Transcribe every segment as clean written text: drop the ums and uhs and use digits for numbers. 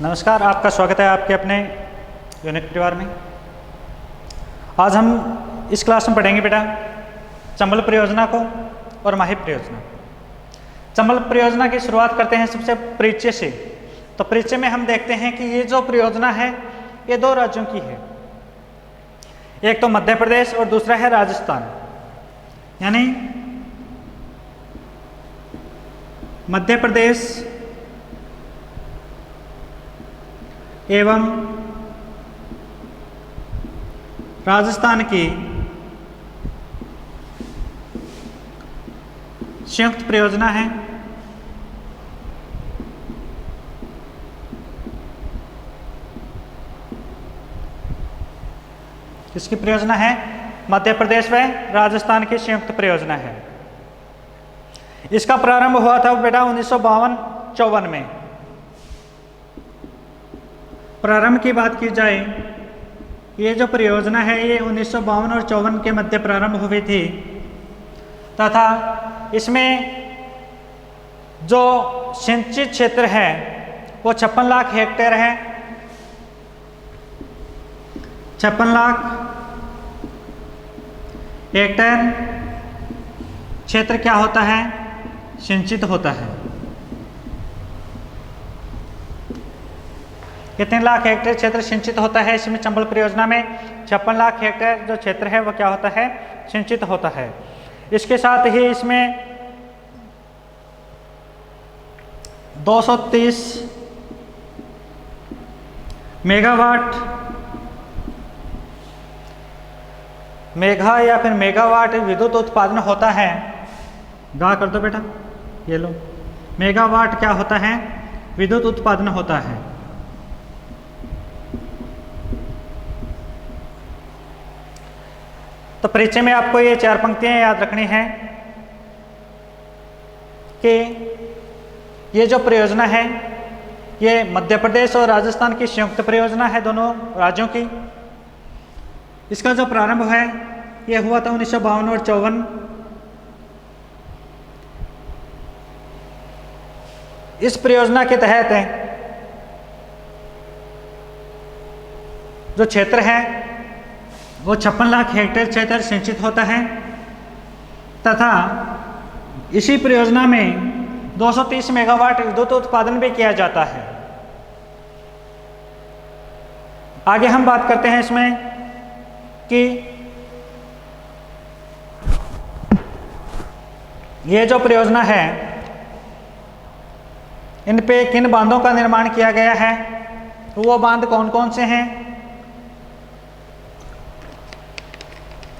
नमस्कार, आपका स्वागत है आपके अपने यूनिट परिवार में। आज हम इस क्लास में पढ़ेंगे बेटा चंबल परियोजना को और माही परियोजना। चंबल परियोजना की शुरुआत करते हैं सबसे परिचय से। तो परिचय में हम देखते हैं कि ये जो परियोजना है ये दो राज्यों की है, एक तो मध्य प्रदेश और दूसरा है राजस्थान। यानी मध्य प्रदेश एवं राजस्थान की संयुक्त परियोजना है। किसकी परियोजना है? मध्य प्रदेश व राजस्थान की संयुक्त परियोजना है। इसका प्रारंभ हुआ था बेटा 1952-54 में। प्रारंभ की बात की जाए, ये जो परियोजना है ये 1952 और 54 के मध्य प्रारंभ हुई थी तथा इसमें जो सिंचित क्षेत्र है वो 56 लाख हेक्टेयर है। 56 लाख हेक्टेयर क्षेत्र क्या होता है? सिंचित होता है। कितने लाख हेक्टेयर क्षेत्र सिंचित होता है? इसमें चंबल परियोजना में 56 लाख हेक्टेयर जो क्षेत्र है वो क्या होता है? सिंचित होता है। इसके साथ ही इसमें 230 मेगावाट मेगा या फिर मेगावाट विद्युत उत्पादन होता है। गा कर दो बेटा, ये लो। मेगावाट क्या होता है? विद्युत उत्पादन होता है। तो परिचय में आपको ये 4 पंक्तियां याद रखनी हैं कि ये जो परियोजना है ये मध्य प्रदेश और राजस्थान की संयुक्त परियोजना है, दोनों राज्यों की। इसका जो प्रारंभ है ये हुआ था 1952 और 54। इस परियोजना के तहत जो क्षेत्र है वो 56 लाख हेक्टेयर क्षेत्र सिंचित होता है तथा इसी परियोजना में 230 मेगावाट विद्युत उत्पादन भी किया जाता है। आगे हम बात करते हैं इसमें कि ये जो परियोजना है इन पे किन बांधों का निर्माण किया गया है, वो बांध कौन कौन से हैं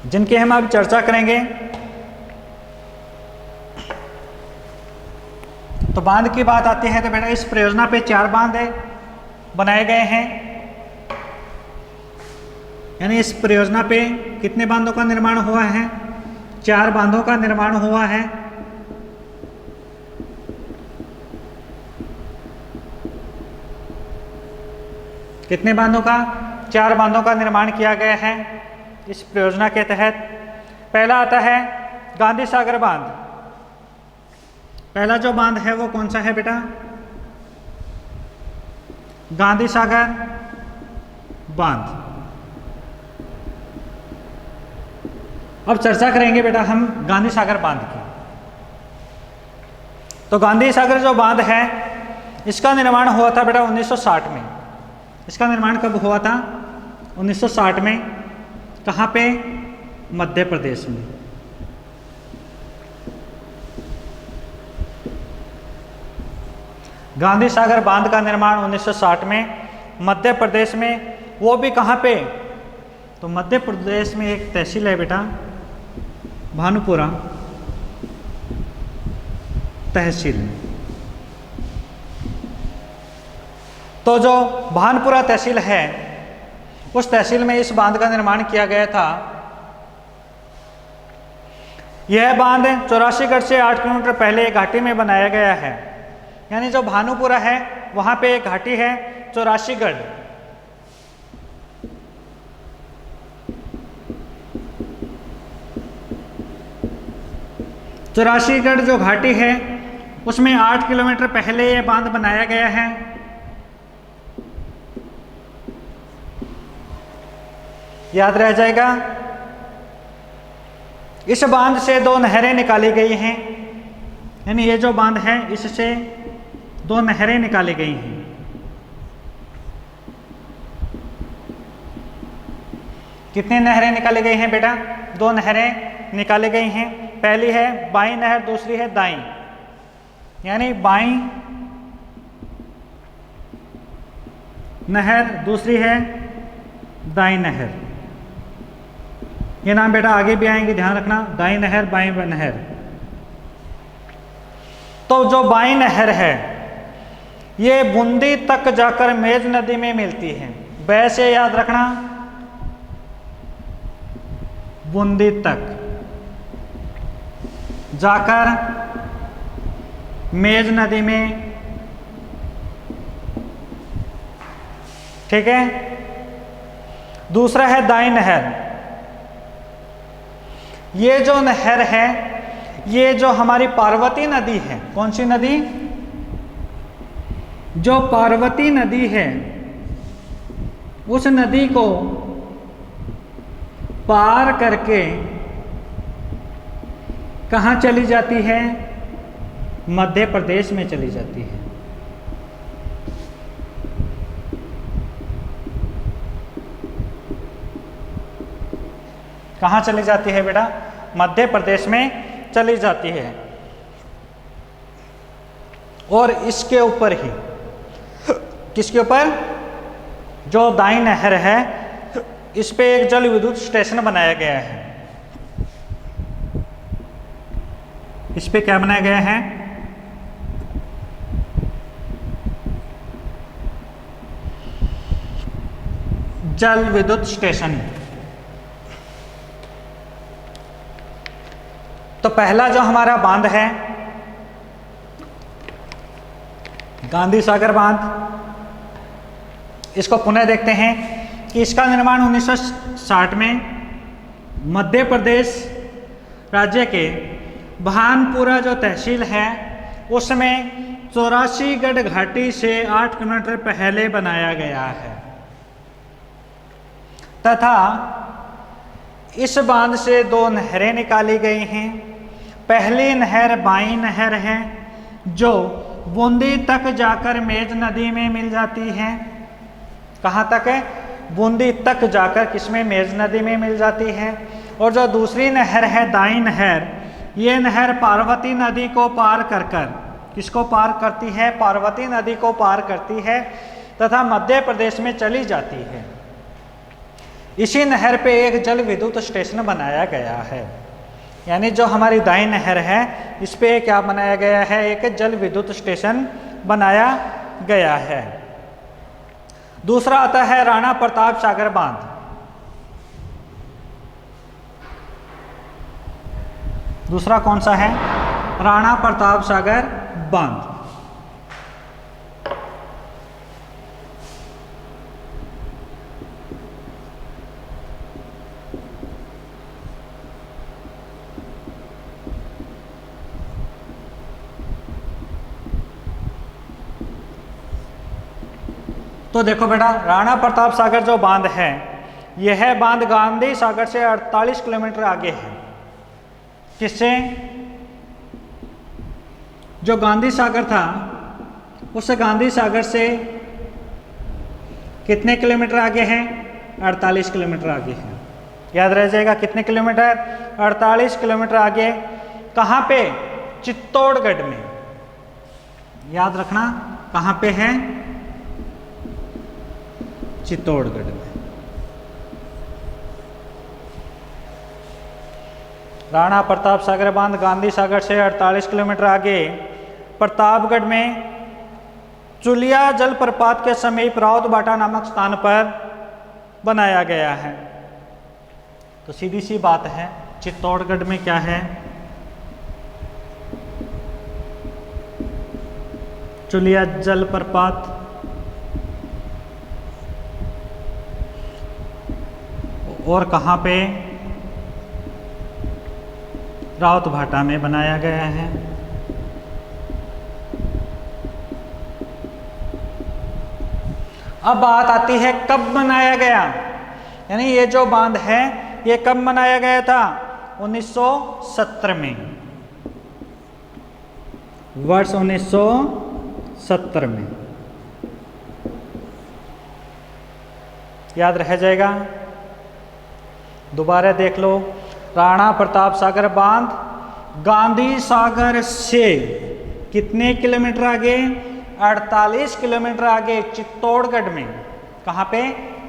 जिनकी हम अब चर्चा करेंगे। तो बांध की बात आती है तो बेटा इस परियोजना पे 4 बांध बनाए गए हैं। यानी इस परियोजना पे कितने बांधों का निर्माण हुआ है? 4 बांधों का निर्माण हुआ है। कितने बांधों का? 4 बांधों का निर्माण किया गया है इस परियोजना के तहत। पहला आता है गांधी सागर बांध। पहला जो बांध है वो कौन सा है बेटा? गांधी सागर बांध। अब चर्चा करेंगे बेटा हम गांधी सागर बांध की। तो गांधी सागर जो बांध है इसका निर्माण हुआ था बेटा 1960 में। इसका निर्माण कब हुआ था? 1960 में। कहाँ पे? मध्य प्रदेश में। गांधी सागर बांध का निर्माण 1960 में मध्य प्रदेश में। वो भी कहाँ पे? तो मध्य प्रदेश में एक तहसील है बेटा भानुपुरा तहसील। तो जो भानपुरा तहसील है उस तहसील में इस बांध का निर्माण किया गया था। यह बांध 84गढ़ से 8 किलोमीटर पहले एक घाटी में बनाया गया है। यानी जो भानुपुरा है वहां पे एक घाटी है 84गढ़। 84गढ़ जो घाटी है उसमें 8 किलोमीटर पहले ये बांध बनाया गया है। याद रह जाएगा। इस बांध से 2 नहरें निकाली गई हैं, यानी ये जो बांध है इससे 2 नहरें निकाली गई हैं। कितनी नहरें निकाली गई हैं बेटा? 2 नहरें निकाली गई हैं। पहली है बाईं नहर, दूसरी है दाईं, यानी बाईं नहर, दूसरी है दाईं नहर। ये नाम बेटा आगे भी आएंगे, ध्यान रखना, दाईं नहर, बाईं नहर। तो जो बाईं नहर है ये बूंदी तक जाकर मेज नदी में मिलती है। वैसे याद रखना, बूंदी तक जाकर मेज नदी में, ठीक है। दूसरा है दाईं नहर। ये जो नहर है ये जो हमारी पार्वती नदी है, कौन सी नदी? जो पार्वती नदी है उस नदी को पार करके कहाँ चली जाती है? मध्य प्रदेश में चली जाती है। कहाँ चली जाती है बेटा? मध्य प्रदेश में चली जाती है। और इसके ऊपर ही, किसके ऊपर? जो दाईं नहर है इस पे एक जल विद्युत स्टेशन बनाया गया है। इस पे क्या बनाया गया है? जल विद्युत स्टेशन। तो पहला जो हमारा बांध है गांधी सागर बांध, इसको पुनः देखते हैं कि इसका निर्माण 1960 में मध्य प्रदेश राज्य के भानपुरा जो तहसील है उसमें 84गढ़ घाटी से 8 किलोमीटर पहले बनाया गया है तथा इस बांध से 2 नहरें निकाली गई हैं। पहली नहर बाईं नहर है जो बूंदी तक जाकर मेज नदी में मिल जाती है। कहाँ तक है? बूंदी तक जाकर किसमें? मेज नदी में मिल जाती है। और जो दूसरी नहर है दाईं नहर, ये नहर पार्वती नदी को पार कर कर, किसको पार करती है? पार्वती नदी को पार करती है तथा मध्य प्रदेश में चली जाती है। इसी नहर पे एक जल विद्युत स्टेशन बनाया गया है, यानी जो हमारी दाईं नहर है इस पे क्या बनाया गया है? एक जल विद्युत स्टेशन बनाया गया है। दूसरा आता है राणा प्रताप सागर बांध। दूसरा कौन सा है? राणा प्रताप सागर बांध। तो देखो बेटा, राणा प्रताप सागर जो बांध है यह बांध गांधी सागर से 48 किलोमीटर आगे है। किससे? जो गांधी सागर था उस गांधी सागर से कितने किलोमीटर आगे है? 48 किलोमीटर आगे है। याद रह जाएगा कितने किलोमीटर? 48 किलोमीटर आगे। कहाँ पे? चित्तौड़गढ़ में। याद रखना कहाँ पे है? चित्तौड़गढ़ में। राणा प्रताप सागर बांध गांधी सागर से 48 किलोमीटर आगे प्रतापगढ़ में चुलिया जलप्रपात के समीप राउत बाटा नामक स्थान पर बनाया गया है। तो सीधी सी बात है, चित्तौड़गढ़ में क्या है? चुलिया जलप्रपात। और कहाँ पे? राउत भाटा में बनाया गया है। अब बात आती है कब बनाया गया? यानी ये जो बांध है ये कब बनाया गया था? 1970 में, वर्ष 1970 में। याद रह जाएगा। दोबारा देख लो, राणा प्रताप सागर बांध गांधी सागर से कितने किलोमीटर आगे? 48 किलोमीटर आगे चित्तौड़गढ़ में। कहाँ पे?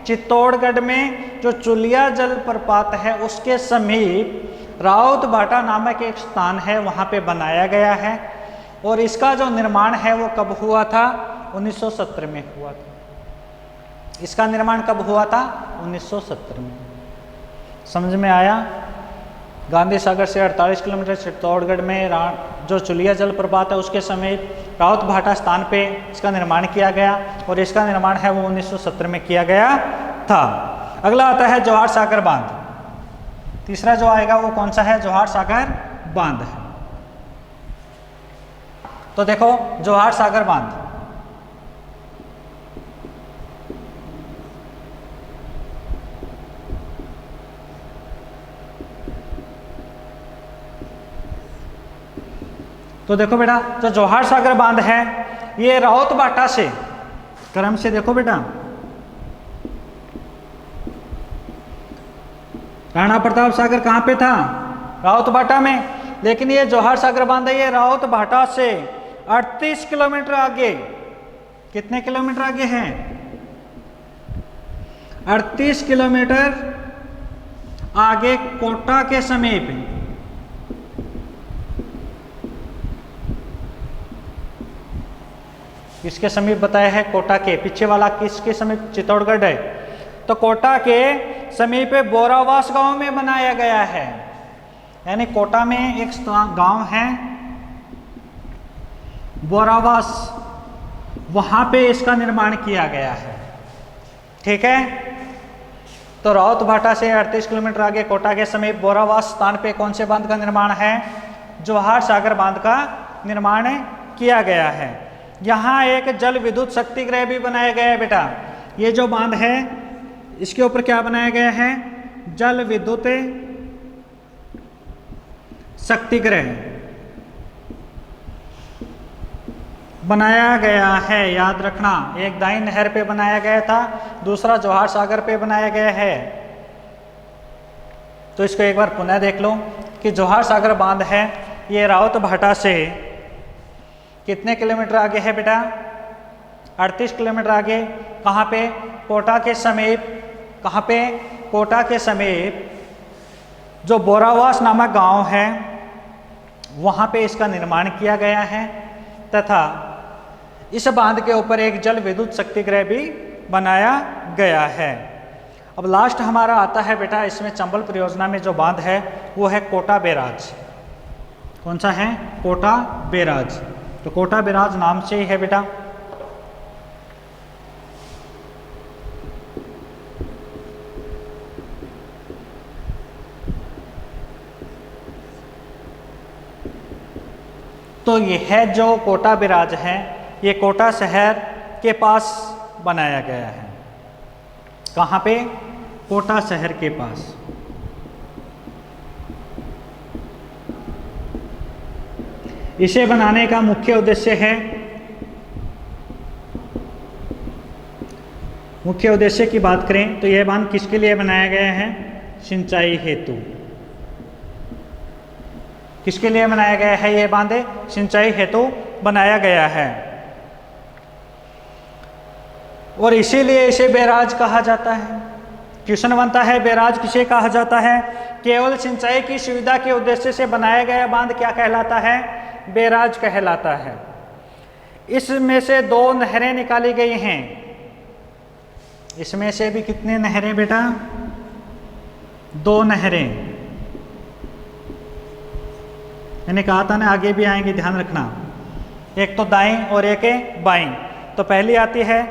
चित्तौड़गढ़ में जो चुलिया जलप्रपात है उसके समीप राउत भाटा नामक एक स्थान है, वहाँ पे बनाया गया है। और इसका जो निर्माण है वो कब हुआ था? 1970 में हुआ था। इसका निर्माण कब हुआ था? 1970 में। समझ में आया? गांधी सागर से 48 किलोमीटर चित्तौड़गढ़ में जो चुलिया जलप्रपात है उसके समीप राउत भाटा स्थान पे इसका निर्माण किया गया, और इसका निर्माण है वो 1970 में किया गया था। अगला आता है जवाहर सागर बांध। तीसरा जो आएगा वो कौन सा है? जवाहर सागर बांध है। तो देखो जवाहर सागर बांध, तो देखो बेटा जो जवाहर सागर बांध है ये राउत भाटा से, क्रम से देखो बेटा, राणा प्रताप सागर कहाँ पे था? राउत भाटा में। लेकिन ये जवाहर सागर बांध है ये राउत भाटा से 38 किलोमीटर आगे, कितने किलोमीटर आगे है? 38 किलोमीटर आगे कोटा के समीप। किसके समीप बताया है? कोटा के। पीछे वाला किसके समीप? चित्तौड़गढ़ है। तो कोटा के समीप बोरावास गांव में बनाया गया है। यानी कोटा में एक गांव है बोरावास, वहां पे इसका निर्माण किया गया है। ठीक है। तो राउत भाटा से 38 किलोमीटर आगे कोटा के समीप बोरावास स्थान पे कौन से बांध का निर्माण है? जवाहर सागर बांध का निर्माण किया गया है। यहाँ एक जल विद्युत शक्ति गृह भी बनाया गया है बेटा। ये जो बांध है इसके ऊपर क्या बनाया गया है? जल विद्युत शक्ति गृह बनाया गया है। याद रखना, एक दाई नहर पे बनाया गया था, दूसरा जवाहर सागर पे बनाया गया है। तो इसको एक बार पुनः देख लो कि जवाहर सागर बांध है ये राउत भाटा से कितने किलोमीटर आगे है बेटा? 38 किलोमीटर आगे। कहाँ पे? कोटा के समीप। कहाँ पे? कोटा के समीप जो बोरावास नामक गांव है वहाँ पे इसका निर्माण किया गया है, तथा इस बांध के ऊपर एक जल विद्युत शक्ति गृह भी बनाया गया है। अब लास्ट हमारा आता है बेटा, इसमें चंबल परियोजना में जो बांध है वो है कोटा बैराज। कौन सा है? कोटा बैराज। तो कोटा बैराज नाम से ही है बेटा। तो यह जो कोटा बैराज है ये कोटा शहर के पास बनाया गया है। कहाँ पे? कोटा शहर के पास। इसे बनाने का मुख्य उद्देश्य है, मुख्य उद्देश्य की बात करें तो यह बांध किसके लिए बनाया गया है? सिंचाई हेतु। किसके लिए बनाया गया है यह बांध? सिंचाई हेतु बनाया गया है। और इसीलिए इसे बैराज कहा जाता है। क्वेश्चन बनता है बैराज किसे कहा जाता है? केवल सिंचाई की सुविधा के उद्देश्य से बनाया गया बांध क्या कहलाता है? बैराज कहलाता है। इसमें से 2 नहरें निकाली गई हैं। इसमें से भी कितने नहरें बेटा? 2 नहरें। मैंने कहा था ना आगे भी आएंगे, ध्यान रखना। एक तो दाईं और एक है बाईं। तो पहली आती है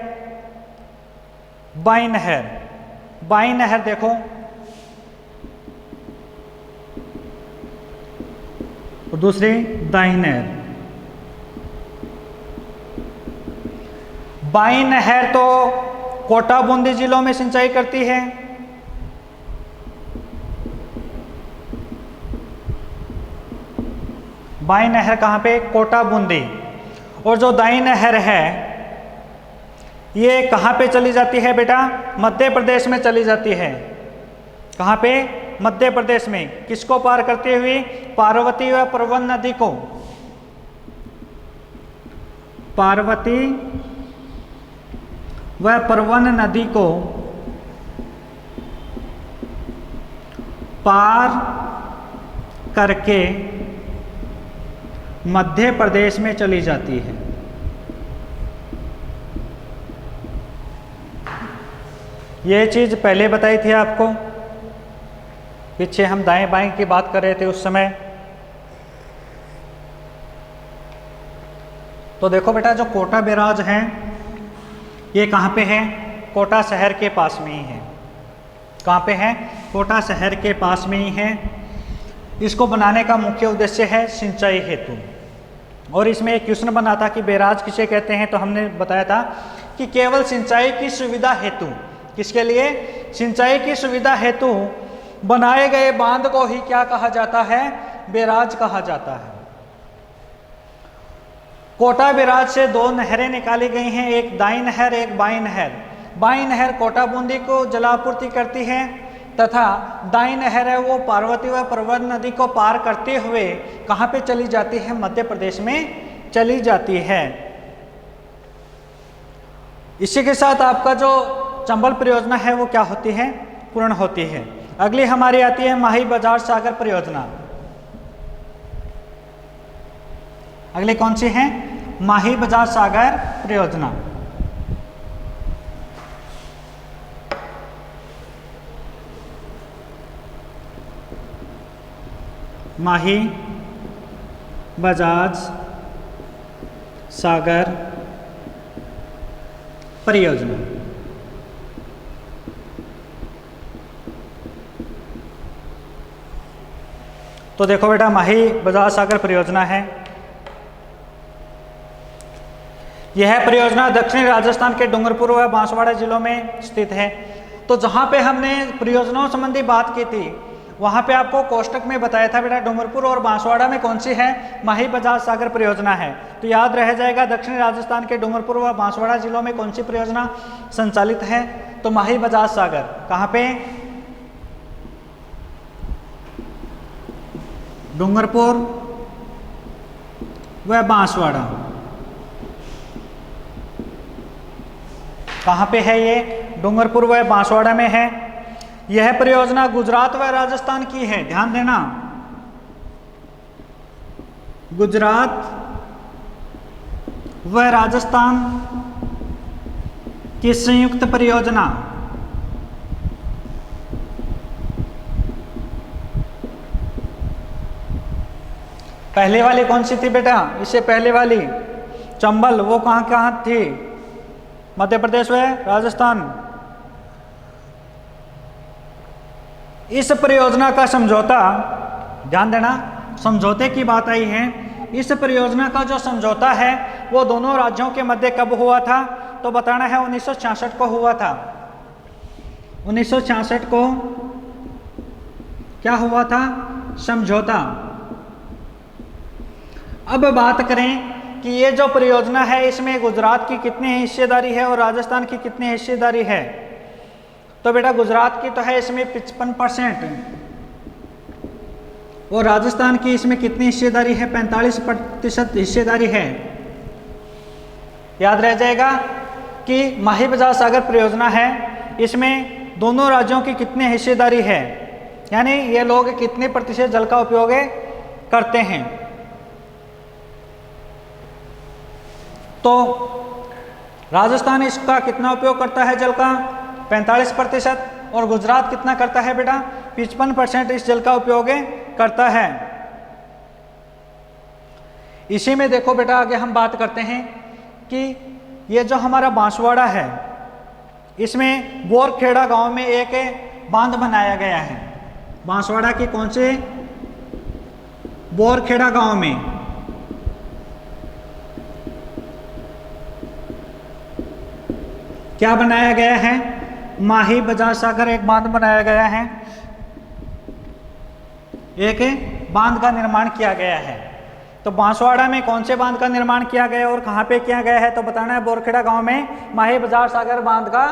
बाईं नहर। बाईं नहर देखो, और दूसरी दाईं नहर। बाईं नहर तो कोटा बूंदी जिलों में सिंचाई करती है, बाईं नहर कहाँ पे? कोटा बूंदी। और जो दाईं नहर है ये कहाँ पे चली जाती है बेटा? मध्य प्रदेश में चली जाती है। कहाँ पे? मध्य प्रदेश में। किसको पार करते हुए? पार्वती व परवन नदी को। पार्वती व परवन नदी को पार करके मध्य प्रदेश में चली जाती है। ये चीज पहले बताई थी आपको, पीछे हम दाएं बाएं की बात कर रहे थे उस समय। तो देखो बेटा, जो कोटा बैराज है ये कहाँ पे है? कोटा शहर के पास में ही है। कहाँ पे है? कोटा शहर के पास में ही है। इसको बनाने का मुख्य उद्देश्य है सिंचाई हेतु। और इसमें एक क्वेश्चन बना था कि बैराज किसे कहते हैं, तो हमने बताया था कि केवल सिंचाई की सुविधा हेतु, किसके लिए? सिंचाई की सुविधा हेतु बनाए गए बांध को ही क्या कहा जाता है? बैराज कहा जाता है। कोटा बैराज से दो नहरें निकाली गई हैं, एक दाईं नहर, एक बाईं नहर। बाईं नहर कोटा बूंदी को जलापूर्ति करती है तथा दाईं नहर है वो पार्वती व परवन नदी को पार करते हुए कहाँ पे चली जाती है? मध्य प्रदेश में चली जाती है। इसी के साथ आपका जो चंबल परियोजना है वो क्या होती है? पूर्ण होती है। अगली हमारी आती है माही बजाज सागर परियोजना। अगली कौन सी है? माही बजाज सागर परियोजना। माही बजाज सागर परियोजना। तो देखो बेटा, माही बजाज सागर परियोजना है। यह परियोजना दक्षिणी राजस्थान के डूंगरपुर व बांसवाड़ा जिलों में स्थित है। तो जहाँ पे हमने परियोजनाओं संबंधी बात की थी वहाँ पे आपको कोष्टक में बताया था बेटा डूंगरपुर और बांसवाड़ा में कौन सी है? माही बजाज सागर परियोजना है। तो याद रह जाएगा, दक्षिणी राजस्थान के डूंगरपुर व बांसवाड़ा जिलों में कौन सी परियोजना संचालित है? तो माही बजाज सागर। कहाँ पे? डूंगरपुर व बांसवाड़ा। कहाँ पे है ये? डूंगरपुर व बांसवाड़ा में है। यह परियोजना गुजरात व राजस्थान की है, ध्यान देना, गुजरात व राजस्थान की संयुक्त परियोजना। पहले वाली कौन सी थी बेटा? इससे पहले वाली चंबल, वो कहाँ थी? मध्य प्रदेश व राजस्थान। इस परियोजना का समझौता, ध्यान देना, समझौते की बात आई है। इस परियोजना का जो समझौता है वो दोनों राज्यों के मध्य कब हुआ था? तो बताना है 1966 को हुआ था। 1966 को क्या हुआ था? समझौता। अब बात करें कि ये जो परियोजना है इसमें गुजरात की कितनी हिस्सेदारी है और राजस्थान की कितनी हिस्सेदारी है? तो बेटा गुजरात की तो है इसमें 55% और राजस्थान की इसमें कितनी हिस्सेदारी है? 45% हिस्सेदारी है। याद रह जाएगा कि माही बजाज सागर परियोजना है, इसमें दोनों राज्यों की कितनी हिस्सेदारी है, यानी ये लोग कितने प्रतिशत जल का उपयोग करते हैं। तो राजस्थान इसका कितना उपयोग करता है जल का? 45%। और गुजरात कितना करता है बेटा? 55% इस जल का उपयोग करता है। इसी में देखो बेटा आगे हम बात करते हैं कि ये जो हमारा बांसवाड़ा है इसमें बोरखेड़ा गांव में एक बांध बनाया गया है। बांसवाड़ा के कौन से? बोरखेड़ा गांव में। क्या बनाया गया है? माही बजाज सागर एक बांध बनाया गया है, एक बांध का निर्माण किया गया है। तो बांसवाड़ा में कौन से बांध का निर्माण किया गया है और कहाँ पे किया गया है? तो बताना है बोरखेड़ा गांव में माही बजार सागर बांध का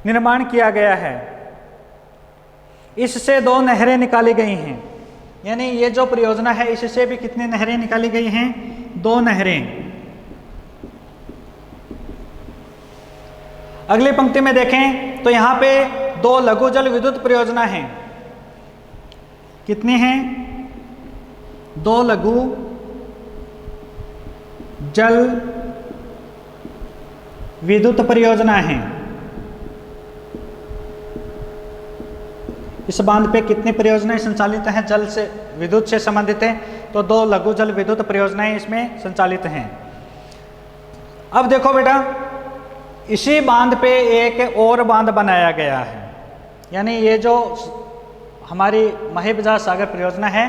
निर्माण किया गया है। इससे 2 नहरें निकाली गई हैं, यानी ये जो परियोजना है इससे भी कितनी नहरें निकाली गई हैं? 2 नहरें। अगली पंक्ति में देखें तो यहाँ पे 2 लघु जल विद्युत परियोजना हैं। कितनी हैं? 2 लघु जल विद्युत परियोजना हैं। इस बांध पे कितनी परियोजनाएं संचालित हैं? जल से विद्युत से संबंधित है तो 2 लघु जल विद्युत परियोजनाएं इसमें संचालित हैं। अब देखो बेटा, इसी बांध पे एक और बांध बनाया गया है, यानी ये जो हमारी माही बजार सागर परियोजना है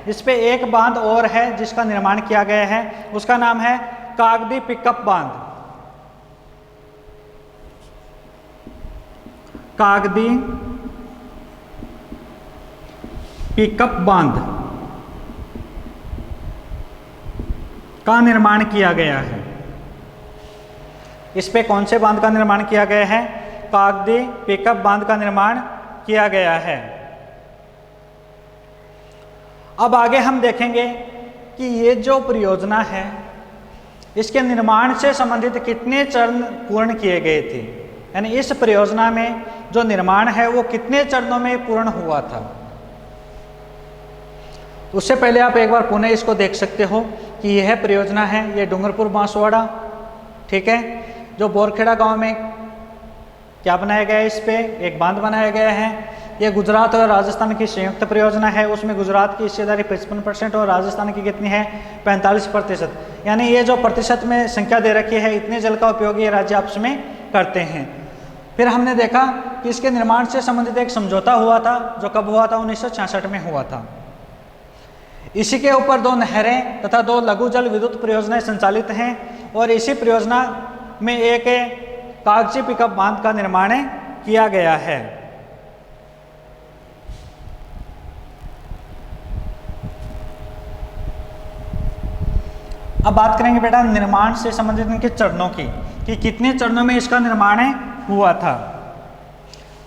इस पे एक बांध और है जिसका निर्माण किया गया है, उसका नाम है कागदी पिकअप बांध। कागदी पिकअप बांध का निर्माण किया गया है। इस पे कौन से बांध का निर्माण किया गया है? कागदी पिकअप बांध का निर्माण किया गया है। अब आगे हम देखेंगे कि ये जो परियोजना है इसके निर्माण से संबंधित कितने चरण पूर्ण किए गए थे, यानी इस परियोजना में जो निर्माण है वो कितने चरणों में पूर्ण हुआ था। उससे पहले आप एक बार पुनः इसको देख सकते हो कि यह परियोजना है, ये डूंगरपुर बांसवाड़ा, ठीक है, जो बोरखेड़ा गांव में क्या बनाया गया है? इस पे एक बांध बनाया गया है। ये गुजरात और राजस्थान की संयुक्त परियोजना है, उसमें गुजरात की हिस्सेदारी 55% और राजस्थान की कितनी है? 45%। यानी ये जो प्रतिशत में संख्या दे रखी है, इतने जल का उपयोग ये राज्य आपस में करते हैं। फिर हमने देखा कि इसके निर्माण से संबंधित एक समझौता हुआ था, जो कब हुआ था? 1966 में हुआ था। इसी के ऊपर 2 नहरें तथा 2 लघु जल विद्युत परियोजनाएं संचालित हैं और इसी परियोजना में एक कागजी पिकअप बांध का निर्माण किया गया है। अब बात करेंगे बेटा निर्माण से संबंधित इनके चरणों की, कि कितने चरणों में इसका निर्माण हुआ था।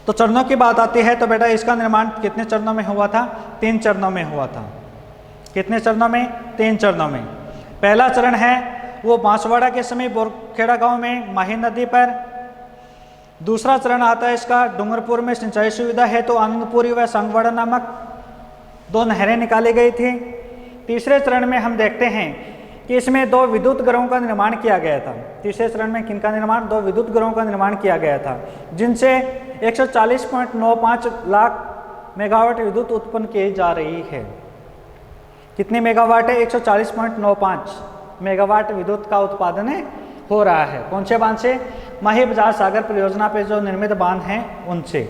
तो चरणों की बात आती है तो बेटा इसका निर्माण कितने चरणों में हुआ था? 3 चरणों में हुआ था। कितने चरणों में? 3 चरणों में। पहला चरण है वो बांसवाड़ा के समय बोरखेड़ा गांव में माही नदी पर। दूसरा चरण आता है इसका डूंगरपुर में सिंचाई सुविधा है तो आनंदपुरी व सांगवाड़ा नामक 2 नहरें निकाली गई थी। तीसरे चरण में हम देखते हैं कि इसमें 2 विद्युत घरों का निर्माण किया गया था। तीसरे चरण में किनका निर्माण? 2 विद्युत घरों का निर्माण किया गया था, जिनसे 140.95 लाख मेगावाट विद्युत उत्पन्न की जा रही है। कितने मेगावाट है? 140.95 मेगावाट विद्युत का उत्पादन हो रहा है। कौन से बांध से? माही बजार सागर परियोजना पे जो निर्मित बांध हैं उनसे।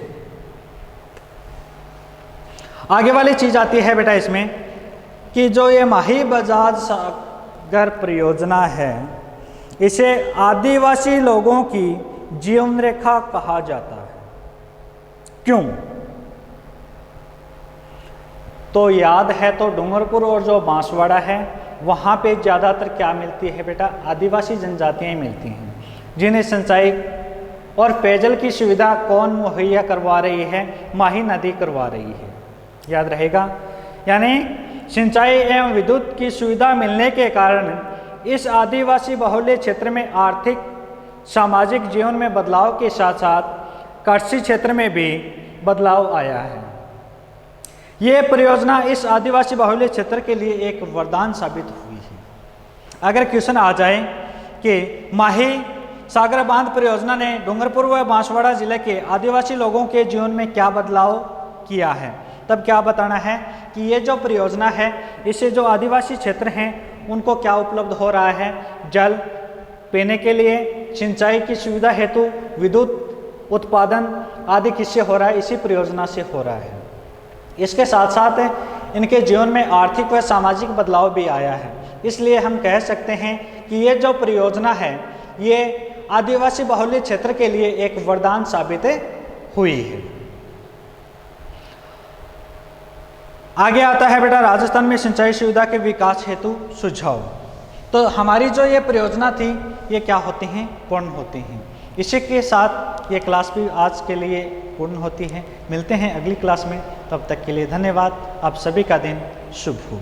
आगे वाली चीज आती है बेटा इसमें कि जो ये माही बजार सागर परियोजना है इसे आदिवासी लोगों की जीवन रेखा कहा जाता है। क्यों? तो याद है तो डूंगरपुर और जो बांसवाड़ा है वहाँ पे ज़्यादातर क्या मिलती है बेटा? आदिवासी जनजातियाँ मिलती हैं, जिन्हें सिंचाई और पेयजल की सुविधा कौन मुहैया करवा रही है? माही नदी करवा रही है, याद रहेगा। यानी सिंचाई एवं विद्युत की सुविधा मिलने के कारण इस आदिवासी बहुल्य क्षेत्र में आर्थिक सामाजिक जीवन में बदलाव के साथ साथ कृषि क्षेत्र में भी बदलाव आया है। ये परियोजना इस आदिवासी बहुल्य क्षेत्र के लिए एक वरदान साबित हुई है। अगर क्वेश्चन आ जाए कि माही सागर बांध परियोजना ने डूंगरपुर व बांसवाड़ा जिले के आदिवासी लोगों के जीवन में क्या बदलाव किया है, तब क्या बताना है कि ये जो परियोजना है इससे जो आदिवासी क्षेत्र हैं उनको क्या उपलब्ध हो रहा है? जल पीने के लिए, सिंचाई की सुविधा हेतु, विद्युत उत्पादन आदि किससे हो रहा है? इसी परियोजना से हो रहा है। इसके साथ साथ इनके जीवन में आर्थिक व सामाजिक बदलाव भी आया है। इसलिए हम कह सकते हैं कि ये जो परियोजना है ये आदिवासी बहुल्य क्षेत्र के लिए एक वरदान साबित हुई है। आगे आता है बेटा राजस्थान में सिंचाई सुविधा के विकास हेतु सुझाव। तो हमारी जो ये परियोजना थी ये क्या होती हैं, पूर्ण होती हैं। इसी के साथ ये क्लास भी आज के लिए पूर्ण होती है। मिलते हैं अगली क्लास में, तब तक के लिए धन्यवाद। आप सभी का दिन शुभ हो।